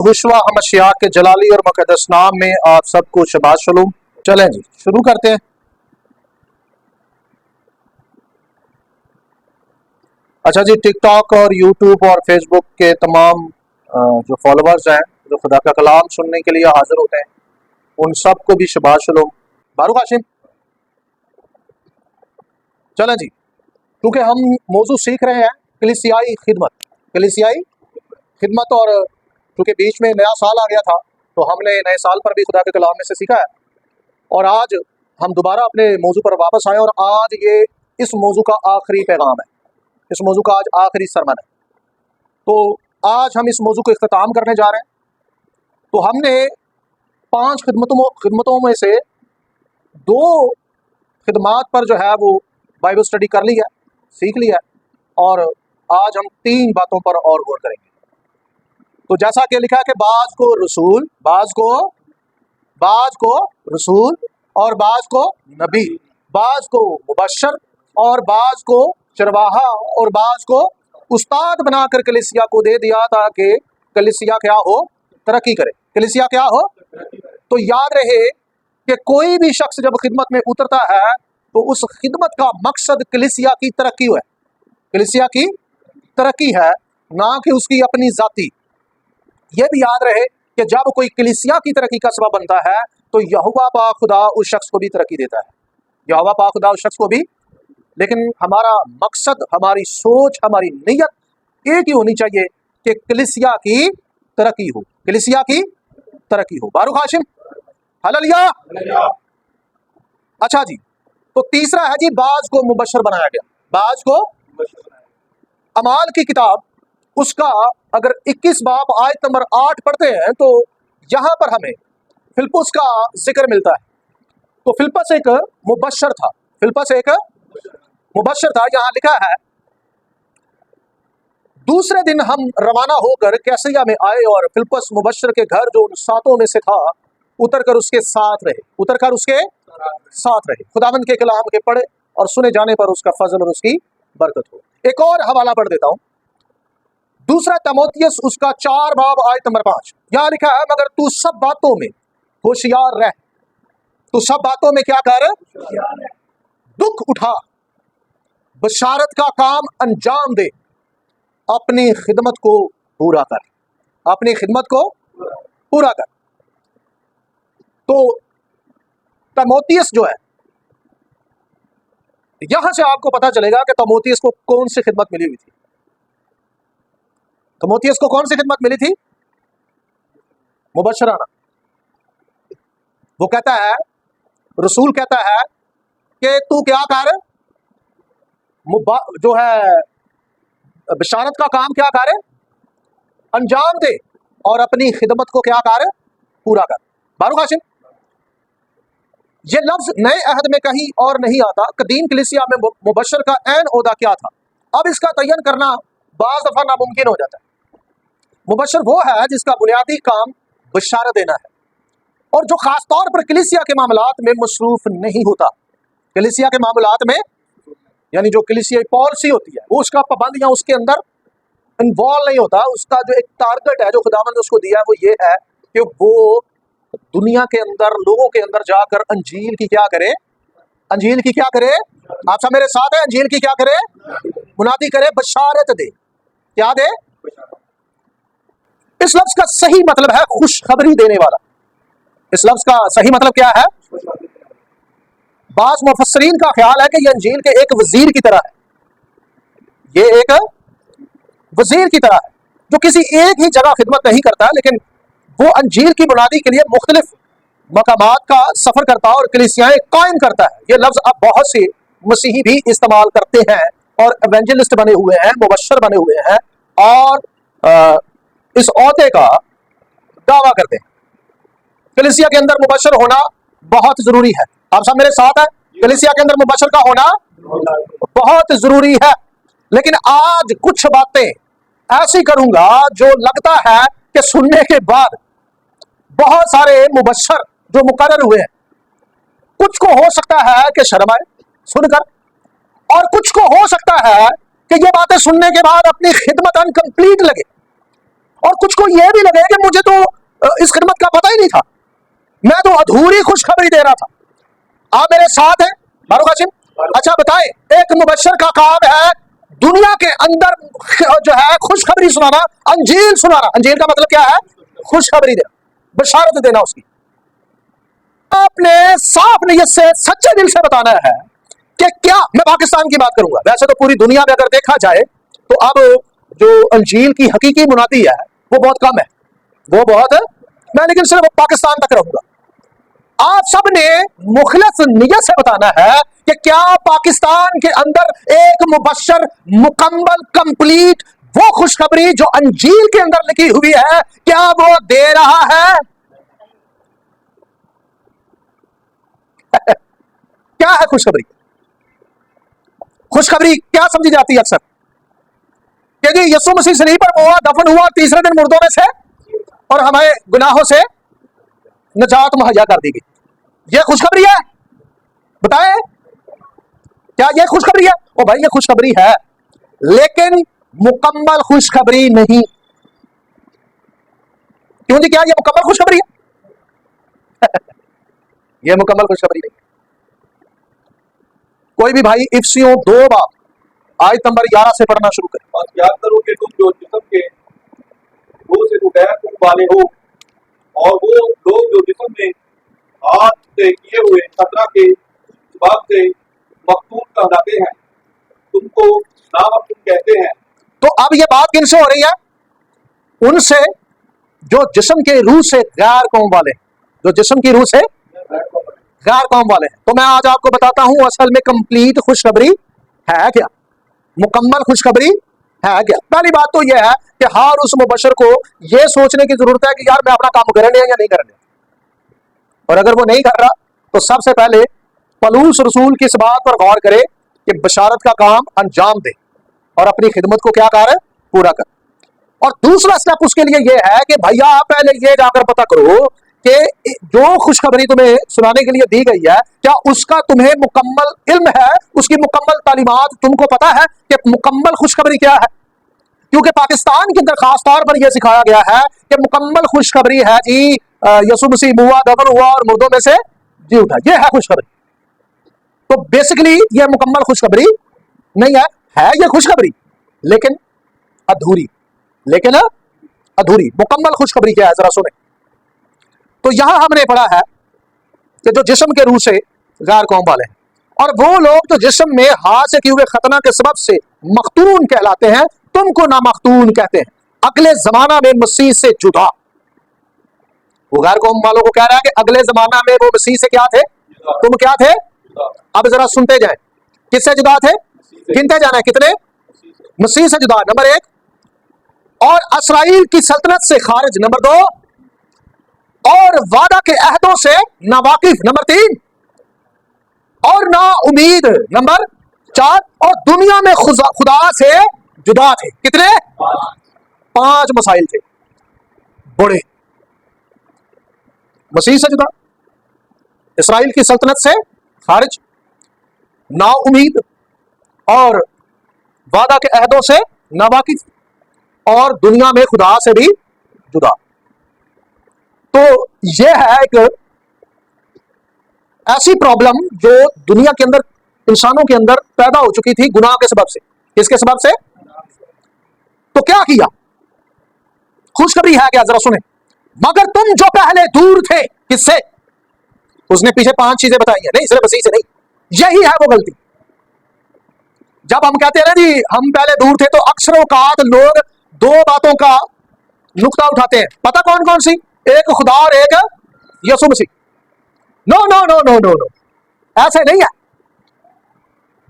हुश्वा हमशिया के जलाली और मुक़द्दस नाम में आप सबको शबाश शलूम। चलें जी, शुरू करते हैं। अच्छा जी, टिकटॉक और यूट्यूब और फेसबुक के तमाम जो फॉलोअर्स हैं, जो खुदा का कलाम सुनने के लिए हाजिर होते हैं, उन सबको भी शबाश शलूम। बारूक हाशिम, चलें जी, क्योंकि हम मौजू सीख रहे हैं कलीसियाई खिदमत और क्योंकि बीच में नया साल आ गया था, तो हमने नए साल पर भी खुदा के कलाम में से सीखा है और आज हम दोबारा अपने मौजू पर वापस आए और आज ये इस मौजू का आखिरी पैगाम है, इस मौजू का आज आखिरी सरमन है। तो आज हम इस मौजू को इख्तिताम करने जा रहे हैं। तो हमने 5 खिदमतों में से 2 खिदमात पर जो है वो बाइबल स्टडी कर ली है, सीख लिया है, और आज हम 3 बातों पर और गौर करेंगे। तो जैसा कि लिखा है कि बाज को रसूल और बाज को नबी, बाज को मुबश्शर और बाज को चरवाहा और बाज को उस्ताद बनाकर कलीसिया को दे दिया ताकि कलीसिया क्या हो, तरक्की करे। कलीसिया क्या हो, तो याद रहे कि कोई भी शख्स जब खिदमत में उतरता है तो उस खिदमत का मकसद कलीसिया की तरक्की है, कलीसिया की तरक्की है, ना कि उसकी अपनी जाती। यह भी याद रहे कि जब कोई कलीसिया की तरक्की का सबब बनता है तो यहोवा पाक खुदा उस शख्स को भी तरक्की देता है, यहोवा पाक खुदा उस शख्स को भी। लेकिन हमारा मकसद, हमारी सोच, हमारी नीयत एक ही होनी चाहिए कि कलीसिया की तरक्की हो, कलीसिया की तरक्की हो। बारूक हाशिम, हालेलुया। अच्छा जी, तो तीसरा है जी, बाज को मुबश्शर बनाया गया। बाज को अमाल की किताब उसका अगर 21 बाब आयत नंबर 8 पढ़ते हैं तो यहां पर हमें फिलिप्पुस का जिक्र मिलता है। तो फिलिप्पुस एक मुबश्शर था, यहां लिखा है, दूसरे दिन हम रवाना होकर कैसरिया में आए और फिलिप्पुस मुबश्शर के घर जो उन 7 में से था उतरकर उसके साथ रहे। खुदावंद के कलाम के पढ़े और सुने जाने पर उसका फजल और उसकी बरकत हो। एक और हवाला पढ़ देता हूं, दूसरा तीमुथियुस उसका 4 बाब आयत नंबर 5, यहां लिखा है, मगर तू सब बातों में होशियार रह, तू सब बातों में क्या कर, दुख उठा, बशारत का काम अंजाम दे, अपनी खिदमत को पूरा कर, अपनी खिदमत को पूरा कर। तो तीमुथियुस जो है, यहां से आपको पता चलेगा कि तीमुथियुस को कौन सी खिदमत मिली हुई थी। तीमुथियुस को कौन सी खिदमत मिली थी? मुबश्शराना। वो कहता है, रसूल कहता है कि तू क्या कर, जो है बशारत का काम क्या कर, अंजाम दे, और अपनी खिदमत को क्या कर, पूरा कर। बारूक हाशिम, ये लफ्ज नए अहद में कहीं और नहीं आता। कदीम कलीसिया में मुबश्शर का ऐन ओहदा क्या था, अब इसका तयन करना बाज़ दफा नामुमकिन हो जाता है। मुबश्शर वो है जिसका बुनियादी काम बशारत देना है और जो खास तौर पर कलीसिया के मामलात में मसरूफ नहीं होता। कलीसिया के मामलात में यानी जो कलीसियाई पॉलिसी होती है वो उसका पाबंद या उसके अंदर इन्वॉल्व नहीं होता। उसका जो एक टारगेट है जो खुदावंद ने उसको दिया है वो ये है कि वो दुनिया के अंदर, लोगों के अंदर जाकर अंजील की क्या करे, अंजील की क्या करे, आप सब मेरे साथ हैं, अंजील की क्या करे, मुनादी करे, बशारत दे। क्या दे? इस लफ्ज का सही मतलब है खुशखबरी देने वाला। इस लफ्ज का सही मतलब क्या है? बाज़ मुफस्सिरीन का ख्याल है कि यह अंजील के एक वजीर की तरह है, ये एक वजीर की तरह है जो किसी एक ही जगह खिदमत नहीं करता, लेकिन वो अंजील की बुनियादी के लिए मुख्तलिफ मकामात का सफर करता है और कलीसियाएं कायम करता है। ये लफ्ज अब बहुत से मसीही भी इस्तेमाल करते हैं और एवेंजलिस्ट बने हुए हैं, मुबश्शर बने हुए हैं और इस ओहदे का दावा करते हैं। कलीसिया के अंदर मुबश्शर होना बहुत जरूरी है। आप सब मेरे साथ हैं, कलीसिया के अंदर मुबश्शर का होना बहुत जरूरी है। लेकिन आज कुछ बातें ऐसी करूंगा जो लगता है कि सुनने के बाद बहुत सारे मुबश्शर जो मुकर्रर हुए हैं, कुछ को हो सकता है कि शर्म आए सुनकर, और कुछ को हो सकता है कि ये बातें सुनने के बाद अपनी खिदमत अनकंप्लीट लगे। और कुछ को यह भी लगे कि मुझे तो इस खिदमत का पता ही नहीं था, मैं तो अधूरी खुशखबरी दे रहा था। आप मेरे साथ हैं फारूक हाशिम? अच्छा बताएं, एक मुबशर का काम है दुनिया के अंदर जो है खुशखबरी सुनाना, अंजील सुनाना। अंजील का मतलब क्या है? खुशखबरी देना, बशारत देना उसकी। आपने साफ नीयत से सच्चे दिल से बताना है कि क्या, मैं पाकिस्तान की बात करूंगा, वैसे तो पूरी दुनिया में अगर देखा जाए तो अब जो अंजील की हकीकी मुनादी है वो बहुत कम है, वो बहुत है, मैं लेकिन सिर्फ पाकिस्तान तक रहूंगा। आप सब ने मुखलस नियत से बताना है कि क्या पाकिस्तान के अंदर एक मुबशर मुकम्मल कंप्लीट वो खुशखबरी जो अंजील के अंदर लिखी हुई है, क्या वो दे रहा है? क्या है खुशखबरी? खुशखबरी क्या समझी जाती है अक्सर कि जी यीशु मसीह सलीब पर हुआ, दफन हुआ, तीसरे दिन मुर्दों में से और हमें गुनाहों से निजात मुहैया कर दी गई। यह खुशखबरी है? बताएं, क्या यह खुशखबरी है? ओ भाई, यह खुशखबरी है, लेकिन मुकम्मल खुशखबरी नहीं। क्यों जी, क्या यह मुकम्मल खुशखबरी है? यह मुकम्मल खुशखबरी नहीं। कोई भी भाई इफ्सियों 2 बार आयत नंबर 11 से पढ़ना शुरू करें। और याद करो कि तुम जो जिस्म के रूह से गैर तुम वाले हो, और वो लोग जो जिस्म में हाथ से किए हुए खतरा के बात से मखतूम कहलाते हैं, तुमको नामखतूम कहते हैं। तो अब यह बात किनसे हो रही है? उनसे जो जिस्म के रूह से गैर कौम वाले, जो जिस्म की रूह से गैर कौम वाले हैं। तो मैं आज आपको बताता हूं असल में कंप्लीट खुशखबरी है क्या, मुकम्मल खुशखबरी है क्या। पहली बात तो यह है कि हर उस मुबशर को यह सोचने की जरूरत है कि यार मैं अपना काम करने या नहीं करने, और अगर वो नहीं कर रहा तो सबसे पहले पलूस रसूल की इस बात पर गौर करे कि बशारत का काम अंजाम दे और अपनी खिदमत को क्या कर, पूरा कर। और दूसरा स्टेप उसके लिए यह है कि भैया पहले ये जाकर पता करो कि जो खुशखबरी तुम्हें सुनाने के लिए दी गई है, क्या उसका तुम्हें मुकम्मल इल्म है, उसकी मुकम्मल तालीमात तुमको पता है कि मुकम्मल खुशखबरी क्या है? क्योंकि पाकिस्तान के अंदर खास तौर पर यह सिखाया गया है कि मुकम्मल खुशखबरी है जी यीशु मसीह हुआ, दफन हुआ और मुर्दों में से जी उठा, यह है खुशखबरी। तो बेसिकली यह मुकम्मल खुशखबरी नहीं है यह खुशखबरी लेकिन अधूरी, लेकिन अधूरी। मुकम्मल खुशखबरी क्या है जरा सुने। तो यहां हमने पढ़ा है कि जो जिस्म के रूह से गैर कौम वाले हैं, और वो लोग जो जिस्म में हाथ से किए हुए खतना के सबब से मखतून कहलाते हैं, तुमको ना मखतून कहते हैं, अगले जमाना में मसीह से जुदा। वो गैर कौम वालों को कह रहा है कि अगले जमाना में वो मसीह से क्या थे, तुम क्या थे। अब जरा सुनते जाए, किससे जुदा थे, गिनते जाना है कितने, मसीह से जुदा नंबर 1, और इसराइल की सल्तनत से खारिज नंबर 2, और वादा के अहदों से नावाकिफ नंबर 3, और ना उम्मीद नंबर 4, और दुनिया में खुदा से जुदा थे। कितने, 5 मसाइल थे बड़े। मसीह से जुदा, इसराइल की सल्तनत से खारिज, ना उम्मीद, और वादा के अहदों से नावाकिफ, और दुनिया में खुदा से भी जुदा। तो यह है एक ऐसी प्रॉब्लम जो दुनिया के अंदर, इंसानों के अंदर पैदा हो चुकी थी गुनाह के सबब से। किसके सबब से? तो क्या किया, खुशखबरी है क्या, जरा सुने। मगर तुम जो पहले दूर थे, किससे, उसने पीछे 5 चीजें बताई है, नहीं सिर्फ मसीह से नहीं, यही है वो गलती। जब हम कहते हैं ना जी हम पहले दूर थे, तो अक्सर औकात लोग 2 बातों का नुक्ता उठाते हैं, पता कौन कौन सी, एक खुदा और एक Yeshu Masih. No no no no no no, ऐसे नहीं है।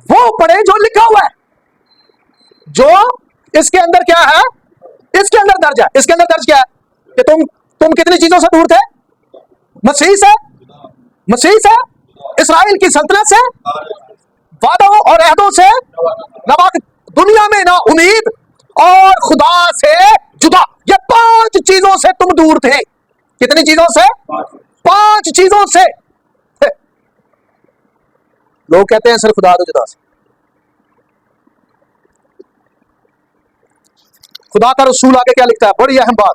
वो पढ़े जो लिखा हुआ है, जो इसके अंदर क्या है, इसके अंदर दर्ज है। इसके अंदर दर्ज क्या है कि तुम कितनी चीजों से दूर थे, मसीह से, मसीह से, इसराइल की सल्तनत से, वादों और अहदों से, दुनिया में ना उम्मीद, और खुदा से जुदा। ये 5 चीजों से तुम दूर थे। कितनी चीजों से, 5 चीजों से। लोग कहते हैं सिर्फ खुदा तो जुदा से। खुदा का रसूल आगे क्या लिखता है, बड़ी अहम बात।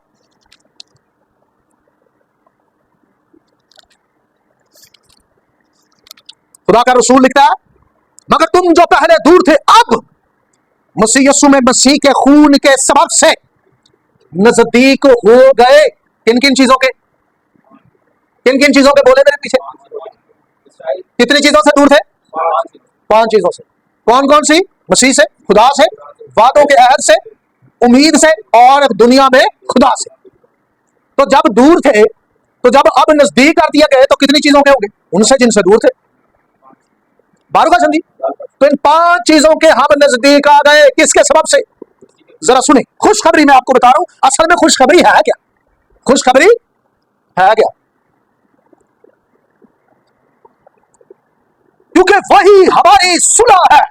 खुदा का रसूल लिखता है, मगर तुम जो पहले दूर थे अब मसीह यीशु में मसीह के खून के सबब से नजदीक हो गए। किन किन चीजों के, किन किन चीजों के बोले मेरे पीछे? कितनी चीजों से दूर थे? 5 चीजों से। कौन कौन सी? मसीह से, खुदा से, वादों के अहद से, उम्मीद से, और दुनिया में खुदा से। तो जब दूर थे, तो जब अब नजदीक कर दिए गए, तो कितनी चीजों के होंगे? उनसे जिनसे दूर थे। बारू का समझी? तो इन 5 चीजों के हम नजदीक आ गए। किसके सबब से? जरा सुने, खुशखबरी मैं आपको बता रहा हूं, असल में खुशखबरी है क्या? खुशखबरी है क्या? क्योंकि वही हमारी सुलह है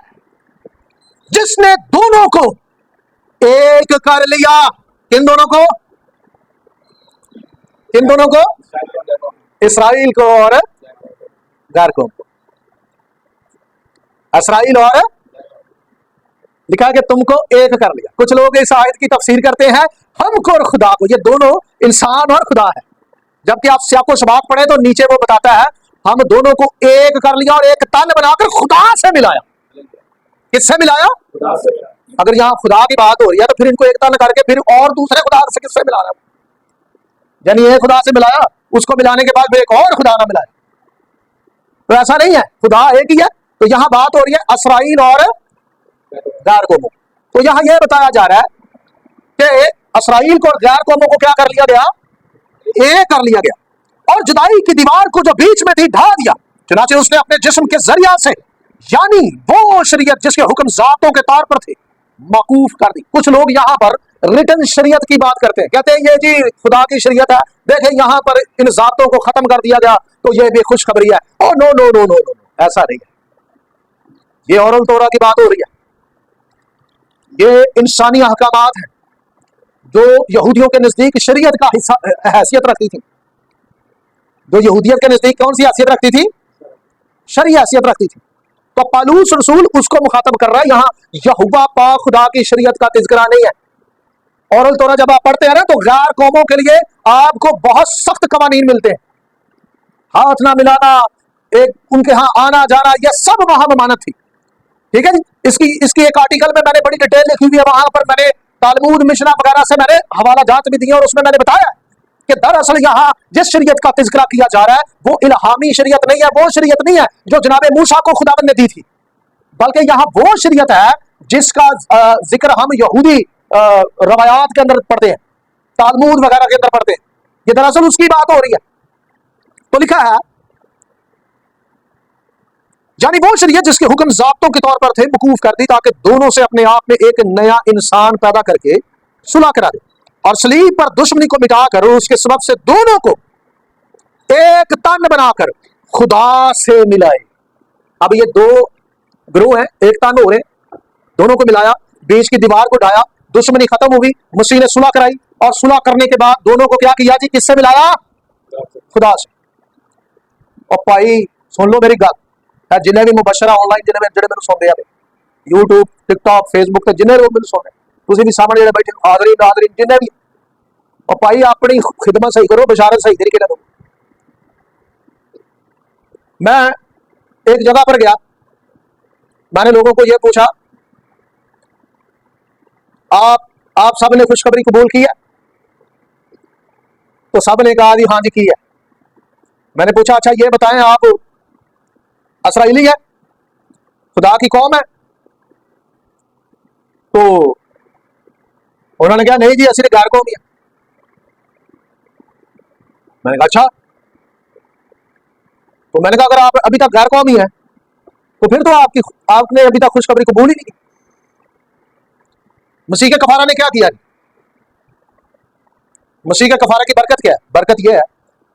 जिसने दोनों को एक कर लिया। किन दोनों को? किन दोनों को? इस्राएल को और गैर कौम को। इस्राएल और, लिखा कि तुमको एक कर लिया। कुछ लोग इस आयत की तफसीर करते हैं हमको और खुदा को, ये दोनों इंसान और खुदा है। जबकि आप सियाको शबाक पढ़े तो नीचे वो बताता है हम दोनों को एक कर लिया और एक तन बनाकर खुदा से मिलाया। किससे मिलाया? खुदा से। अगर यहाँ खुदा की बात हो रही है तो फिर इनको एक तन करके फिर और दूसरे खुदा से किससे मिला रहा है? यानी एक खुदा से मिलाया, उसको मिलाने के बाद फिर एक और खुदा ना मिलाया, तो ऐसा नहीं है, खुदा एक ही है। तो यहाँ बात हो रही है इस्राएल और गैर कौमों। तो यहाँ यह बताया जा रहा है कि इस्राएल को और गैर कौमों को क्या कर लिया गया? एक कर लिया गया, और जुदाई की दीवार को जो बीच में थी ढा दिया। चुनाचे उसने अपने जिस्म के जरिया से, यानी वो शरीयत जिसके हुक्म जातों के तौर पर थे, मौकूफ कर दी। कुछ लोग यहाँ पर रिटन शरीयत की बात करते हैं, कहते हैं ये जी खुदा की शरीयत है, देखें यहाँ पर इन जातों को खत्म कर दिया गया, तो ये भी खुशखबरी है। Oh no no no no no, ऐसा नहीं है। ये औरल तोरा की बात हो रही है, ये इंसानी अहकामात हैं जो यहूदियों के नजदीक शरीयत का हिस्सा हैसियत रखती थी। जो यहूदियत के नजदीक कौन सी हैसियत रखती थी? शरीय हैसियत रखती थी। तो पालूस रसूल उसको मुखातब कर रहा है। यहाँ यहोवा पाक खुदा की शरीयत का तिज़किरा नहीं है। औरल तोरा जब आप पढ़ते हैं ना, तो गैर कौमों के लिए आपको बहुत सख्त कवानीन मिलते हैं। हाथ ना मिलाना, एक उनके यहाँ आना जाना, यह सब वहां ममानत थी। ठीक है जी। इसकी एक आर्टिकल में मैंने बड़ी डिटेल लिखी हुई है, वहां पर मैंने तालमूद मिशना वगैरह से मैंने हवाला जात भी दिया, और उसमें मैंने बताया कि दरअसल यहाँ जिस शरीयत का तिज़किरा किया जा रहा है वो इल्हामी शरीयत नहीं है, वो शरीयत नहीं है जो जनाब मूसा को खुदावंद ने दी थी, बल्कि यहाँ वो शरीयत है जिसका जिक्र हम यहूदी रवायात के अंदर पढ़ते हैं, तालमूद वगैरह के अंदर पढ़ते हैं। ये दरअसल उसकी बात हो रही है। तो लिखा है यानी वो शरीयत जिसके हुक्म ज़ाब्तों के तौर पर थे, मौकूफ कर दी, ताकि दोनों से अपने आप में एक नया इंसान पैदा करके सुलह करा दे और सलीब पर दुश्मनी को मिटाकर उसके सबब से दोनों को एक तन बनाकर खुदा से मिलाए। अब ये 2 ग्रोह हैं, एक तन हो रहे, दोनों को मिलाया, बीच की दीवार को ढाया, दुश्मनी खत्म हुई, मसीह ने सुलह कराई, और सुलह करने के बाद दोनों को क्या किया जी? किससे मिलाया? खुदा से। और भाई सुन लो मेरी गल, जिन्हें भी मुबशरा ऑनलाइन जिन्हें मैं सुन रहे हैं, यूट्यूब, टिकटॉक, फेसबुक, जिन्हें लोग मैंने सुन रहे, तुम भी सामने जो बैठे हाजरीन जिन्हें भी, और भाई अपनी खिदमत सही करो, बशारत सही तरीके से दो। मैं एक जगह पर गया, मैंने लोगों को यह पूछा आप सब ने खुशखबरी कबूल की है? तो सब ने कहा जी हाँ जी की है। मैंने पूछा अच्छा ये बताएं आप इस्राएली है, खुदा की कौम है? तो उन्होंने कहा नहीं जी असली गैर कौम ही है। मैंने कहा अच्छा। तो मैंने कहा अगर आप अभी तक गैर कौम ही है तो फिर तो आपने अभी तक खुशखबरी कबूल ही नहीं की। मसीह के कफारा ने क्या किया? मसीह के कफारा की बरकत क्या है? बरकत यह है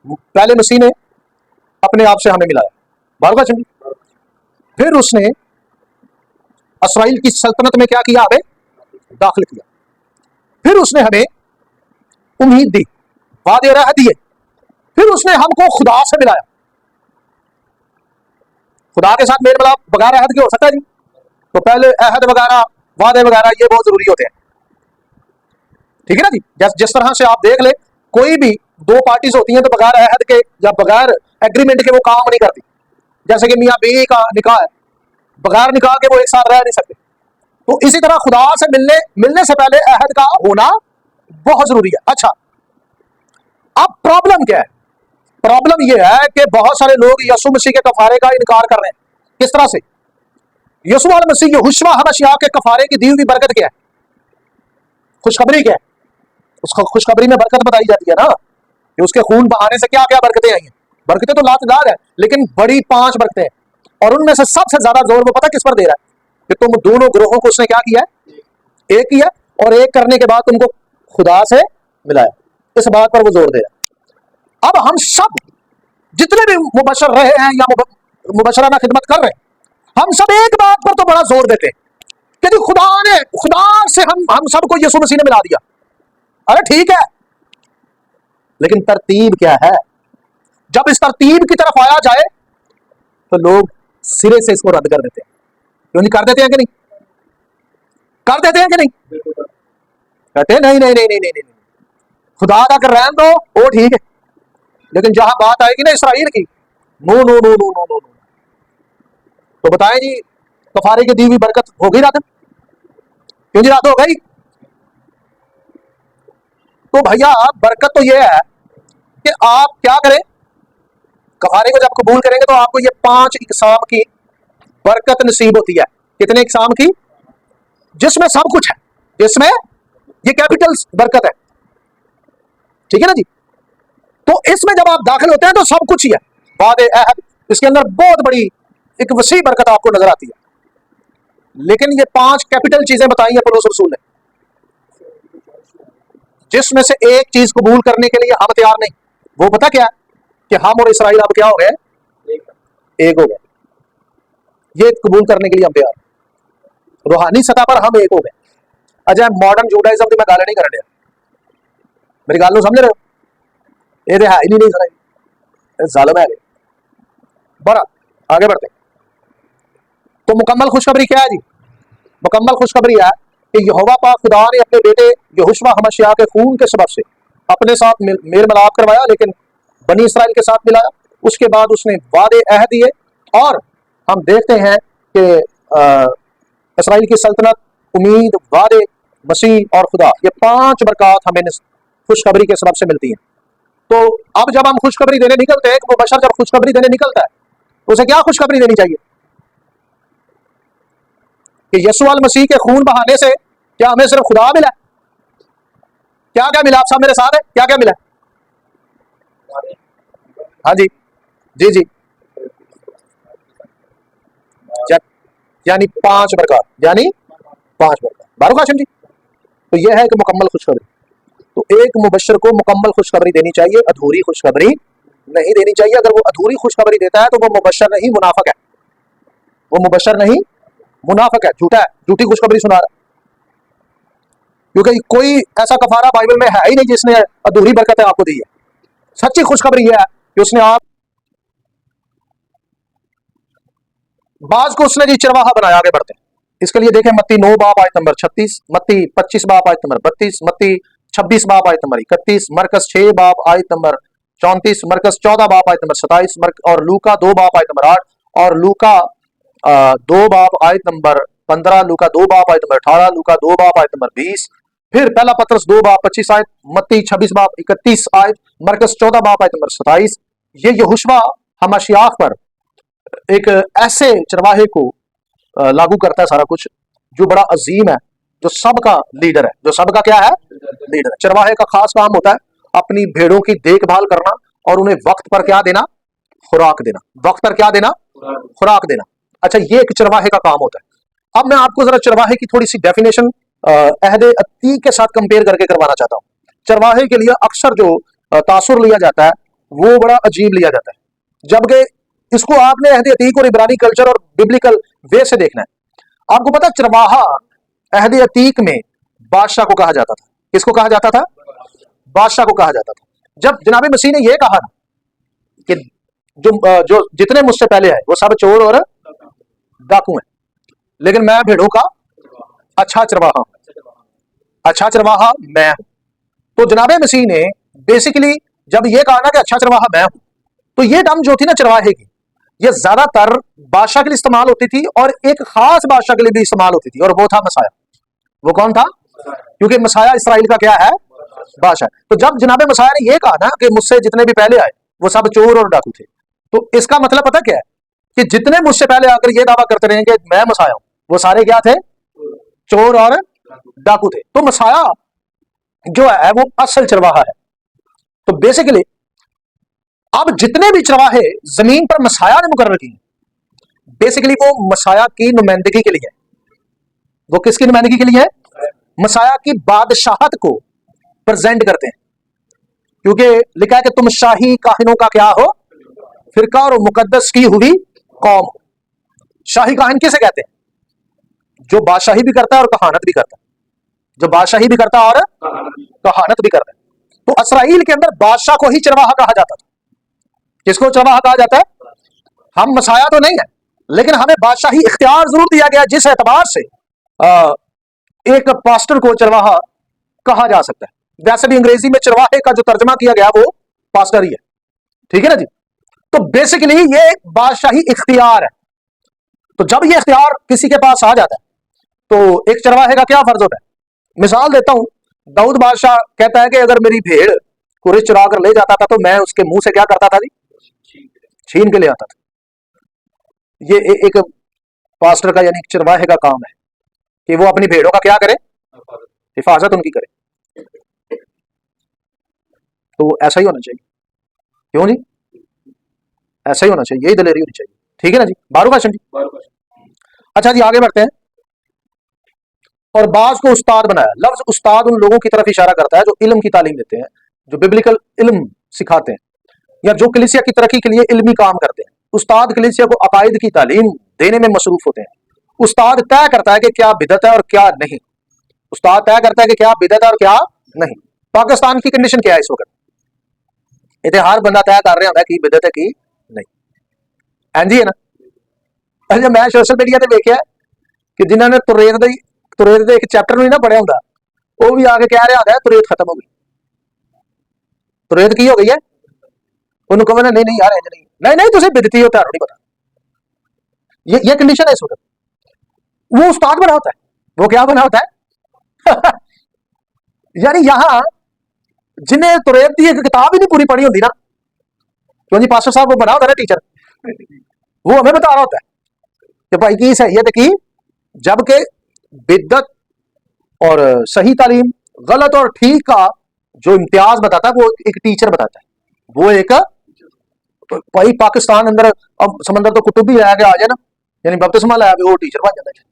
पहले मसीह ने अपने आप से हमें मिलाया, बारगा चंडी, फिर उसने इस्राएल की सल्तनत में क्या किया? हमें दाखिल किया, फिर उसने हमें उम्मीद दी, वादे राह दिए, फिर उसने हमको खुदा से मिलाया। खुदा के साथ मेल मिलाप बगैर अहद के हो सकता है जी? तो पहले अहद वगैरह, वादे वगैरह ये बहुत जरूरी होते हैं। ठीक है ना जी। जिस तरह से आप देख ले, कोई भी दो पार्टीज होती हैं तो बगैर अहद के या बगैर एग्रीमेंट के वो काम नहीं करती। जैसे कि मियाँ बीवी का निकाह है, बगैर निकाह के वो एक साथ रह नहीं सकते। तो इसी तरह खुदा से मिलने से पहले अहद का होना बहुत जरूरी है। अच्छा, अब प्रॉब्लम क्या है? प्रॉब्लम यह है कि बहुत सारे लोग यीशु मसीह के कफारे का इनकार कर रहे हैं। किस तरह से? यीशु मसीह यहोशुआ हबशिया के कफारे की दी हुई बरकत क्या है? खुशखबरी क्या है? उसको खुशखबरी में बरकत बताई जाती है ना, कि उसके खून बहाने से क्या क्या बरकतें आई हैं। बरकतें तो लातेदार है, लेकिन बड़ी 5 बरकतें हैं, और उनमें से सबसे ज्यादा जोर वो पता किस पर दे रहा है? कि तुम दोनों ग्रोहों को उसने क्या किया है? एक किया, और एक करने के बाद तुमको खुदा से मिलाया। इस बात पर वो जोर दे रहा है। अब हम सब जितने भी मुबशर रहे हैं या मुबशराना खिदमत कर रहे हैं, हम सब एक बात पर तो बड़ा जोर देते हैं कि खुदा से हम सबको यीशु मसीह ने मिला दिया। अरे ठीक है, लेकिन तरतीब क्या है? जब इस तरतीब की तरफ आया जाए तो लोग सिरे से इसको रद्द कर देते हैं। क्यों नहीं कर देते हैं? कि नहीं कर देते हैं? कि नहीं कहते हैं नहीं नहीं नहीं नहीं नहीं नहीं, खुदा का कर रहने दो, वो ठीक है, लेकिन जहां बात आएगी ना इसराइल की, no no no no no no no. तो बताएं जी, कफारे की दी हुई बरकत होगी रात? क्यों जी, रात हो गई? तो भैया बरकत तो यह है कि आप क्या करें, कफारे को जब कबूल करेंगे तो आपको ये 5 इकसाम की बरकत नसीब होती है। कितने इकसाम की? जिसमें सब कुछ है, जिसमें ये कैपिटल बरकत है। ठीक है ना जी। तो इसमें जब आप दाखिल होते हैं तो सब कुछ ही है। वादे अहद, इसके अंदर बहुत बड़ी एक वसी बरकत आपको नजर आती है। लेकिन ये 5 कैपिटल चीजें बताई हैं पौलुस रसूल ने, जिसमें से एक चीज कबूल करने के लिए हम तैयार नहीं। वो पता क्या है? कि हम और इसराइल अब क्या हो गए? एक हो गए। ये कबूल करने के लिए हम तैयार, रूहानी सतह पर हम एक हो गए। अजय मॉडर्न जूडाइज्म की मैं गाल नहीं कर रहा, मेरी गाल समझ रहे हो? ये है ही नहीं समझ, जालिम है। बड़ा आगे बढ़ते। तो मुकम्मल खुशखबरी क्या है जी? मुकम्मल खुशखबरी है कि यहोवा पाक खुदा ने अपने बेटे यहोशुआ हबशिया के खून के सबब से अपने साथ मेल मिलाप करवाया, लेकिन बनी इसराइल के साथ मिलाया। उसके बाद उसने वादे अहद दिए, और हम देखते हैं कि इसराइल की सल्तनत, उम्मीद, वादे, मसीह और खुदा, ये 5 बरकत हमें खुशखबरी के सबब से मिलती हैं। तो अब जब हम खुशखबरी देने निकलते हैं, वो बशर जब खुशखबरी देने निकलता है उसे क्या खुशखबरी देनी चाहिए? कि यीशु मसीह के खून बहाने से क्या हमें सिर्फ खुदा मिला? क्या क्या मिला? आप सब मेरे साथ है, क्या क्या मिला? हाँ जी, जी जी, यानी 5 बरकत, यानी 5 बरकत। बारूक हाशिम जी, तो यह है कि मुकम्मल खुशखबरी। तो एक मुबशर को मुकम्मल खुशखबरी देनी चाहिए, अधूरी खुशखबरी नहीं देनी चाहिए। अगर वो अधूरी खुशखबरी देता है तो वो मुबशर नहीं, मुनाफिक है। वो मुबशर नहीं, मुनाफिक है, झूठा है, झूठी खुशखबरी सुना रहा है। क्योंकि कोई ऐसा कफारा बाइबल में है ही नहीं जिसने अधूरी बरकतें आपको दी है। सच्ची खुशखबरी यह है कि उसने आप बाज को उसने जी चरवाहा बनाया। आगे बढ़ते हैं, इसके लिए देखें मत्ती 9 बाब आयत नंबर 36, मत्ती 25 बाब आयत नंबर 32, मत्ती 26 बाब आयत नंबर 31, मरकस 6 बाब आयत नंबर 34, मरकस 14 बाब आयत नंबर 27, और लूका 2 बाब आयत नंबर 8, और लूका 2 बाब आयत नंबर 15, लूका 2 बाब आयत नंबर 18, लूका 2 बाब आयत नंबर 20, फिर पहला पत्रस 2 बाब 25 आयत, मत्ती 26 बाब 31 आयत, मरकस 14 बाब आयत नंबर 27। ये यहोशुआ हबशिया पर एक ऐसे चरवाहे को लागू करता है सारा कुछ, जो बड़ा अजीम है, जो सबका लीडर है, जो सबका क्या है? लीडर है। चरवाहे का खास काम होता है अपनी भेड़ों की देखभाल करना और उन्हें वक्त पर क्या देना? खुराक देना। वक्त पर क्या देना? खुराक देना। अच्छा, ये एक चरवाहे का काम होता है। अब मैं आपको जरा चरवाहे की थोड़ी सी डेफिनेशन अहद अतीक के साथ कंपेयर करके करवाना चाहता हूँ। चरवाहे के लिए अक्सर जो तासुर लिया जाता है वो बड़ा अजीब लिया जाता है, जबकि इसको आपने अहद अतीक और इब्रानी कल्चर और बिब्लिकल वे से देखना है। आपको पता चरवाहा अहद अतीक में बादशाह को कहा जाता था। किसको कहा जाता था? बादशाह को कहा जाता था। जब जनाब मसीह ने यह कहा कि जो जितने मुझसे पहले आए वो सब चोर और डाकू हैं, लेकिन मैं भेड़ों का अच्छा चरवाहा हूं। अच्छा चरवाहा मैं हूं। तो जनाबे मसीह ने बेसिकली जब ये कहा ना कि अच्छा चरवाहा मैं हूं, तो ये टर्म जो थी ना चरवाहे की, ये ज्यादातर बादशाह के लिए इस्तेमाल होती थी और एक खास बादशाह के लिए भी इस्तेमाल होती थी, और वो था मसाया। वो कौन था? क्योंकि मसाया इसराइल का क्या है? बादशाह। तो जब जनाबे मसाया ने ये कहा ना कि मुझसे जितने भी पहले आए वो सब चोर और डाकू थे, तो इसका मतलब पता क्या है कि जितने मुझसे पहले आकर ये दावा करते रहे कि मैं मसाया हूं, वो सारे क्या थे? चोर और डाकू थे। तो मसाया जो है वो असल चरवाहा है। तो बेसिकली अब जितने भी चरवाहे जमीन पर मसाया ने मुकर्रर किए, बेसिकली वो मसाया की नुमाइंदगी के लिए है। वो किसकी नुमाइंदगी के लिए है? मसाया की बादशाहत को प्रेजेंट करते हैं, क्योंकि लिखा है कि तुम शाही काहिनों का क्या हो? फिरका और मुकद्दस की हुई कौम हो। शाही काहिन किसे कहते हैं? जो बादशाही भी करता है और कहानत भी करता है, जो बादशाही भी करता है और कहानत भी करता है। तो इसराइल के अंदर बादशाह को ही चरवाहा कहा जाता था। किसको चरवाहा कहा जाता है? हम मसाया तो नहीं है, लेकिन हमें बादशाही इख्तियार जरूर दिया गया, जिस एतबार से एक पास्टर को चरवाहा कहा जा सकता है। वैसे भी अंग्रेजी में चरवाहे का जो तर्जमा किया गया वो पास्टर ही है, ठीक है ना जी। तो बेसिकली ये बादशाही इख्तियार है। तो जब ये इख्तियार किसी के पास आ जाता है तो एक चरवाहे का क्या फर्ज होता है? मिसाल देता हूं, दाऊद बादशाह कहता है कि अगर मेरी भेड़ कुरिश चुरा कर ले जाता था तो मैं उसके मुंह से क्या करता था जी? छीन के ले आता था। ये एक पास्टर का यानी चरवाहे का काम है कि वो अपनी भेड़ों का क्या करे? हिफाजत उनकी करे। तो ऐसा ही होना चाहिए। क्यों जी? ऐसा ही होना चाहिए, यही दलेरी होनी चाहिए, ठीक है ना जी। बारू भाषण जी। अच्छा जी, आगे बढ़ते हैं। और बाज को उस्ताद बनाया। लफ्ज उस्ताद उन लोगों की तरफ इशारा करता है जो इल्म की तालीम देते हैं, जो बिब्लिकल इल्म सिखाते हैं, या जो कलीसिया की तरक्की के लिए इल्मी काम करते हैं। उस्ताद कलीसिया को अकायद की तालीम देने में मसरूफ होते हैं। उस्ताद तय करता है कि क्या बिदत है और क्या नहीं। उस्ताद तय करता है कि क्या बिदत है और क्या नहीं। पाकिस्तान की कंडीशन क्या है इस वक्त? इतने हर बंदा तय कर रहा होता है कि बिदत है कि नहीं। एंजी है ना। अच्छा, मैं सोशल मीडिया ते देखिया कि जिन्होंने तुरेद दे एक चैप्टर नहीं ना पढ़िया होंदा, वो भी आके कह रहा होता है तुरेद खत्म हो गई। तुरेद की हो गई है? उन्होंने कहा नहीं नहीं यार, नहीं नहीं नहीं, तुझे बिदती होता है नहीं पता। ये कंडीशन है इस वक्त। वो उस्ताद बना होता है, वो क्या बना होता है? यानी यहां जिन्हें तुरेद की एक किताब ही नहीं पूरी पढ़ी होती ना, क्यों जी पास्टर साहब वो बना होता है ना टीचर, वो हमें बता रहा होता है कि भाई की सहीयत की, जबकि बिद्दत और सही तालीम, गलत और ठीक का जो इम्तियाज बताता है वो एक टीचर बताता है। वो एक भाई पाकिस्तान अंदर अब समंदर तो कुतुब भी लाया गया आ जाए ना, यानी बपतिस्मा लाया वो टीचर बन जाता है।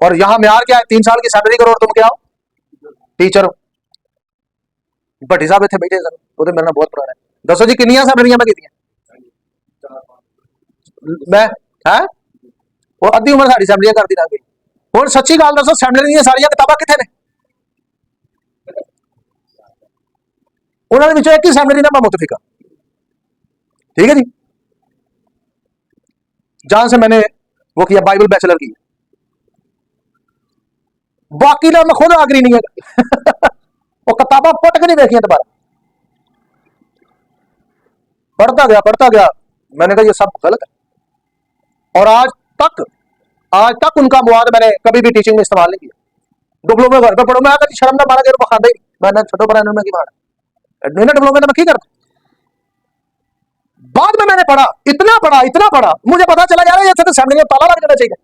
और यहां म्यार क्या है? 3 साल की सैलरी करो और तुम क्या हो? टीचर हो। भट्टी साहब इतने बैठे सर, वो तो मेरे बहुत पुराना है। दसो जी किनिया सैलरियां मैं कीतियां? मैं है वो अद्धी उम्र साड़ी सैलरियां करती रह गई। हुण सच्ची गल दसो, सैलरी दी सारियां किताबां कित्थे ने? उन्होंने विचों एक ही सैलरी ना मैं मुतफिका, ठीक है जी। जहां से मैंने वो किया बाइबल बैचलर की, बाकी ना मैं खुद आगरी नहीं है। वो किताबा पट के नहीं देखिया दोबारा, पढ़ता गया, मैंने कहा ये सब गलत है। और आज तक उनका मुआद मैंने कभी भी टीचिंग में इस्तेमाल नहीं किया। डिप्लोमे घर पे पढ़ो, मैं कभी शर्म ना मारा कि खादा ही मैंने छोटो पर इन्होंने की मारा डिप्लोमे तो मैं की करता। बाद में मैंने पढ़ा, इतना पढ़ा, मुझे पता चला यार ये तो सैमलिंग में ताला लग जाना चाहिए।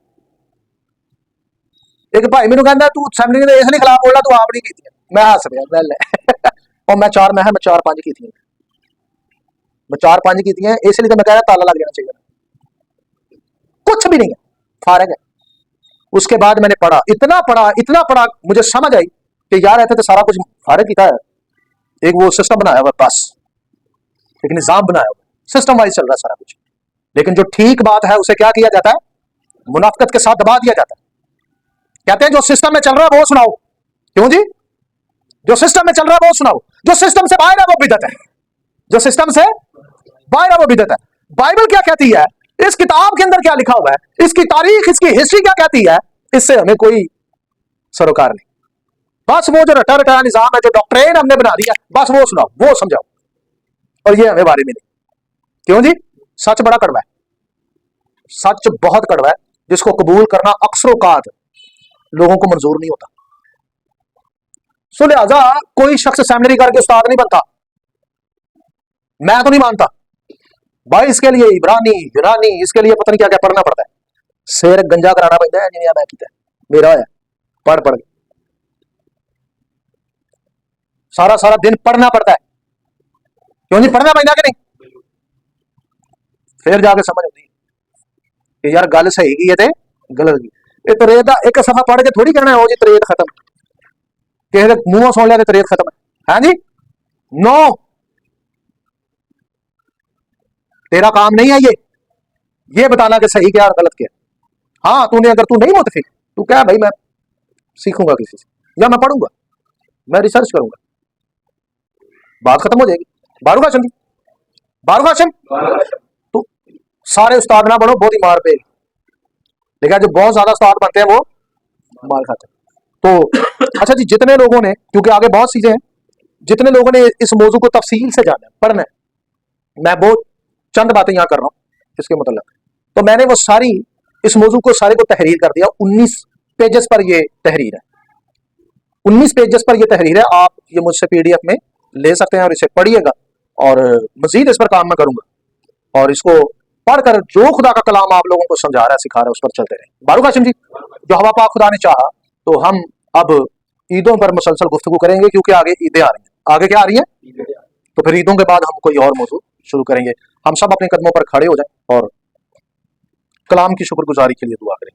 एक भाई मैंने कहता तू सैमलिंग के इसलिए खिलाफ बोल रहा, तू आप नहीं की। मैं हस रहा गल और मैं 4-5 की थी, मैं 4-5 की थी, इसलिए तो मैं कह रहा ताला लग जाना चाहिए। कुछ भी नहीं है, फारग है। उसके बाद मैंने पढ़ा, इतना पढ़ा, मुझे समझ आई कि यार ऐसे तो सारा कुछ फारग किया है। एक वो सिस्टम बनाया हुआ, बस एक निजाम बनाया हुआ, सिस्टम वाइज चल रहा है सारा कुछ। लेकिन जो ठीक बात है उसे क्या किया जाता है? मुनाफकत के साथ दबा दिया जाता है। कहते हैं जो सिस्टम में चल रहा है वो सुनाओ। क्यों जी? जो सिस्टम में चल रहा है वो सुनाओ, जो सिस्टम से बाहर है वो बिदअत है, जो सिस्टम से बाहर है वो बिदअत है। बाइबल क्या कहती है? इस किताब के अंदर क्या लिखा हुआ है? इसकी तारीख, इसकी हिस्ट्री क्या कहती है? इससे हमें कोई सरोकार नहीं। बस वो जो रटा रटाया निजाम है, जो डॉक्ट्रेन हमने बना दिया, बस वो सुनाओ, वो समझाओ, और ये हमें बारे में नहीं। क्यों जी? सच बड़ा कड़वा है, सच बहुत कड़वा है, जिसको कबूल करना अक्सरोकात लोगों को मंजूर नहीं होता। सो लिहाजा कोई शख्स सेमिनरी करके उस्ताद नहीं बनता, मैं तो नहीं मानता भाई। इसके लिए इब्रानी यूनानी, इसके लिए पता नहीं क्या क्या पढ़ना पड़ता है, शेर गंजा कराना पड़ता है, जिन्हें मैं किया मेरा है पढ़ पढ़ के सारा सारा दिन पढ़ना पड़ता है। क्यों जी? पढ़ना पड़ता कि नहीं? फिर जाके समझ आती है कि यार गल सही की है ते गलत की। ये तरेत का एक सफा पढ़ के थोड़ी कहना है हो जी तरेत खत्म, किसी के मुंहों सुन लिया तो तरेत खत्म है जी। नो, तेरा काम नहीं है ये बताना कि सही क्या और गलत क्या। हाँ, तूने अगर तू नहीं मुतफिक, तू क्या भाई मैं सीखूंगा किसी से, या मैं पढ़ूंगा, मैं रिसर्च करूंगा, बात खत्म हो जाएगी। बारू हाशिम जी, बारू हाशिम, तो सारे उस्ताद ना बनो, बहुत ही मार पे, लेकिन जो बहुत ज्यादा उस्ताद बनते हैं वो मार खाते हैं। तो अच्छा जी, जितने लोगों ने, क्योंकि आगे बहुत चीजें हैं, जितने लोगों ने इस मौजू को तफसील से जाना है, पढ़ना है, मैं बहुत चंद बातें यहाँ कर रहा हूँ इसके मतलब। तो मैंने वो सारी इस मौजू को सारे को तहरीर कर दिया, 19 पेजेस पर ये तहरीर है, 19 पेजेस पर ये तहरीर है। आप ये मुझसे PDF में ले सकते हैं और इसे पढ़िएगा, और मजीद इस पर काम मैं करूंगा, और इसको पढ़कर जो खुदा का कलाम आप लोगों को समझा रहा है, सिखा रहा है, उस पर चलते रहे। बारू कासिम जी, जो हवा पाक खुदा ने चाहा तो हम अब ईदों पर मुसलसल गुफ्तगू करेंगे, क्योंकि आगे ईदें आ रही हैं। आगे क्या आ रही है? तो फिर ईदों के बाद हम कोई और मौजू शुरू करेंगे। हम सब अपने कदमों पर खड़े हो जाएं और कलाम की शुक्रगुजारी के लिए दुआ करें।